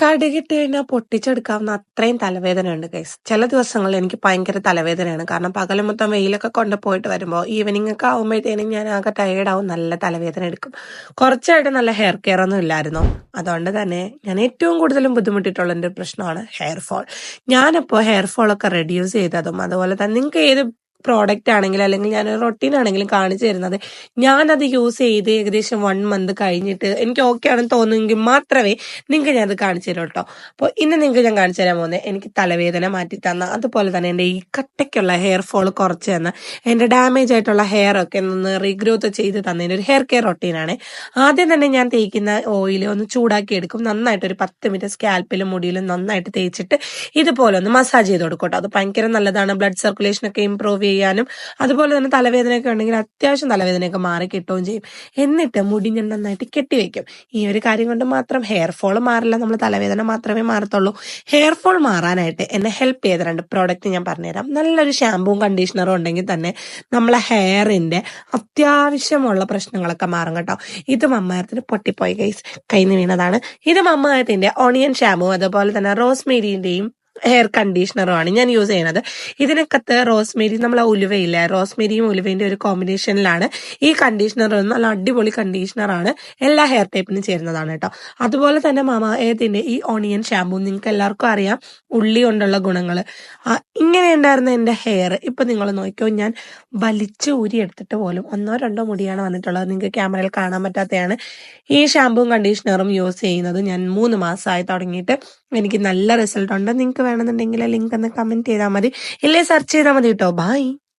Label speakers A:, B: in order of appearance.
A: കടുകിട്ട് കഴിഞ്ഞാൽ പൊട്ടിച്ചെടുക്കാവുന്ന അത്രയും തലവേദനയുണ്ട് ഗൈസ്. ചില ദിവസങ്ങളിൽ എനിക്ക് ഭയങ്കര തലവേദനയാണ്. കാരണം പകല് മൊത്തം വെയിലൊക്കെ കൊണ്ട് പോയിട്ട് വരുമ്പോൾ ഈവനിങ് ഒക്കെ ആകുമ്പോഴത്തേനും ഞാൻ ആകെ ടയേർഡാവും, നല്ല തലവേദന എടുക്കും. കുറച്ചായിട്ട് നല്ല ഹെയർ കെയർ ഒന്നും ഇല്ലായിരുന്നു. അതുകൊണ്ട് തന്നെ ഞാൻ ഏറ്റവും കൂടുതലും ബുദ്ധിമുട്ടിയിട്ടുള്ള എൻ്റെ ഒരു പ്രശ്നമാണ് ഹെയർ ഫോൾ. ഞാനിപ്പോൾ ഹെയർ ഫോൾ ഒക്കെ റെഡ്യൂസ് ചെയ്തതും അതുപോലെ തന്നെ നിങ്ങൾക്ക് ഏത് പ്രോഡക്റ്റ് ആണെങ്കിലും അല്ലെങ്കിൽ ഞാനൊരു റൊട്ടീൻ ആണെങ്കിലും കാണിച്ചു തരുന്നത് ഞാനത് യൂസ് ചെയ്ത് ഏകദേശം 1 മന്ത് കഴിഞ്ഞിട്ട് എനിക്ക് ഓക്കെ ആണെന്ന് തോന്നുമെങ്കിൽ മാത്രമേ നിങ്ങൾക്ക് ഞാനത് കാണിച്ചു തരാം കേട്ടോ. അപ്പോൾ ഇന്ന് നിങ്ങൾക്ക് ഞാൻ കാണിച്ചു തരാൻ പോകുന്നത് എനിക്ക് തലവേദന മാറ്റി തന്ന, അതുപോലെ തന്നെ എൻ്റെ ഈ കട്ടയ്ക്കുള്ള ഹെയർ ഫോൾ കുറച്ച് തന്ന, എൻ്റെ ഡാമേജ് ആയിട്ടുള്ള ഹെയർ ഒക്കെ ഒന്ന് റീഗ്രോത്ത് ചെയ്ത് തന്നതിൻ്റെ ഒരു ഹെയർ കെയർ റൊട്ടീനാണ്. ആദ്യം തന്നെ ഞാൻ തേക്കുന്ന ഓയിൽ ഒന്ന് ചൂടാക്കി എടുക്കും. നന്നായിട്ട് ഒരു 10 മിനിറ്റ് സ്കാൽപ്പിലും മുടിയിലും നന്നായിട്ട് തേച്ചിട്ട് ഇതുപോലെ ഒന്ന് മസാജ് ചെയ്ത് കൊടുക്കും കേട്ടോ. അത് ഭയങ്കര നല്ലതാണ്. ബ്ലഡ് സർക്കുലേഷൻ ഒക്കെ ഇമ്പ്രൂവ് ചെയ്യാനും അതുപോലെ തന്നെ തലവേദനയൊക്കെ ഉണ്ടെങ്കിൽ അത്യാവശ്യം തലവേദനയൊക്കെ മാറി കിട്ടുകയും ചെയ്യും. എന്നിട്ട് മുടി ഞാൻ നന്നായിട്ട് കെട്ടിവെക്കും. ഈ ഒരു കാര്യം കൊണ്ട് മാത്രം ഹെയർ ഫോൾ മാറില്ല, നമ്മൾ തലവേദന മാത്രമേ മാറത്തുള്ളൂ. ഹെയർ ഫോൾ മാറാനായിട്ട് എന്നെ ഹെൽപ്പ് ചെയ്ത 2 പ്രോഡക്റ്റ് ഞാൻ പറഞ്ഞുതരാം. നല്ലൊരു ഷാമ്പൂവും കണ്ടീഷണറും ഉണ്ടെങ്കിൽ തന്നെ നമ്മളെ ഹെയറിന്റെ അത്യാവശ്യമുള്ള പ്രശ്നങ്ങളൊക്കെ മാറും കേട്ടോ. ഇത് മമ്മായത്തിന് പൊട്ടിപ്പോയി ഗൈസ്, കയ്യിൽ നിന്ന് വീണതാണ്. ഇത് മമ്മായത്തിന്റെ ഓണിയൻ ഷാമ്പൂ അതുപോലെ തന്നെ റോസ്മേരിന്റെയും ഹെയർ കണ്ടീഷണറുമാണ് ഞാൻ യൂസ് ചെയ്യുന്നത്. ഇതിനകത്ത് റോസ്മേരി, നമ്മളെ ഉലുവയില്ല, റോസ്മേരിയും ഉലുവന്റെ ഒരു കോമ്പിനേഷനിലാണ് ഈ കണ്ടീഷണർ. നല്ല അടിപൊളി കണ്ടീഷണറാണ്, എല്ലാ ഹെയർ ടൈപ്പിനും ചേരുന്നതാണ് കേട്ടോ. അതുപോലെ തന്നെ മാമ എർത്തിന്റെ ഈ ഓണിയൻ ഷാമ്പൂ നിങ്ങൾക്ക് എല്ലാവർക്കും അറിയാം ഉള്ളി കൊണ്ടുള്ള ഗുണങ്ങൾ. ഇങ്ങനെ ഉണ്ടായിരുന്ന എൻ്റെ ഹെയർ ഇപ്പൊ നിങ്ങൾ നോക്കിയോ, ഞാൻ വലിച്ചു ഊരി എടുത്തിട്ട് പോലും 1-2 മുടിയാണ് വന്നിട്ടുള്ളത്. നിങ്ങൾക്ക് ക്യാമറയിൽ കാണാൻ പറ്റാത്തതാണ്. ഈ ഷാമ്പൂവും കണ്ടീഷണറും യൂസ് ചെയ്യുന്നത് ഞാൻ 3 മാസമായി തുടങ്ങിയിട്ട്. എനിക്ക് നല്ല റിസൾട്ട് ഉണ്ട്. നിങ്ങൾക്ക് വേണമെന്നുണ്ടെങ്കിൽ ലിങ്ക് ഒന്ന് കമന്റ് ചെയ്താൽ മതി, ഇല്ലേ സെർച്ച് ചെയ്താൽ മതി കേട്ടോ. ബൈ.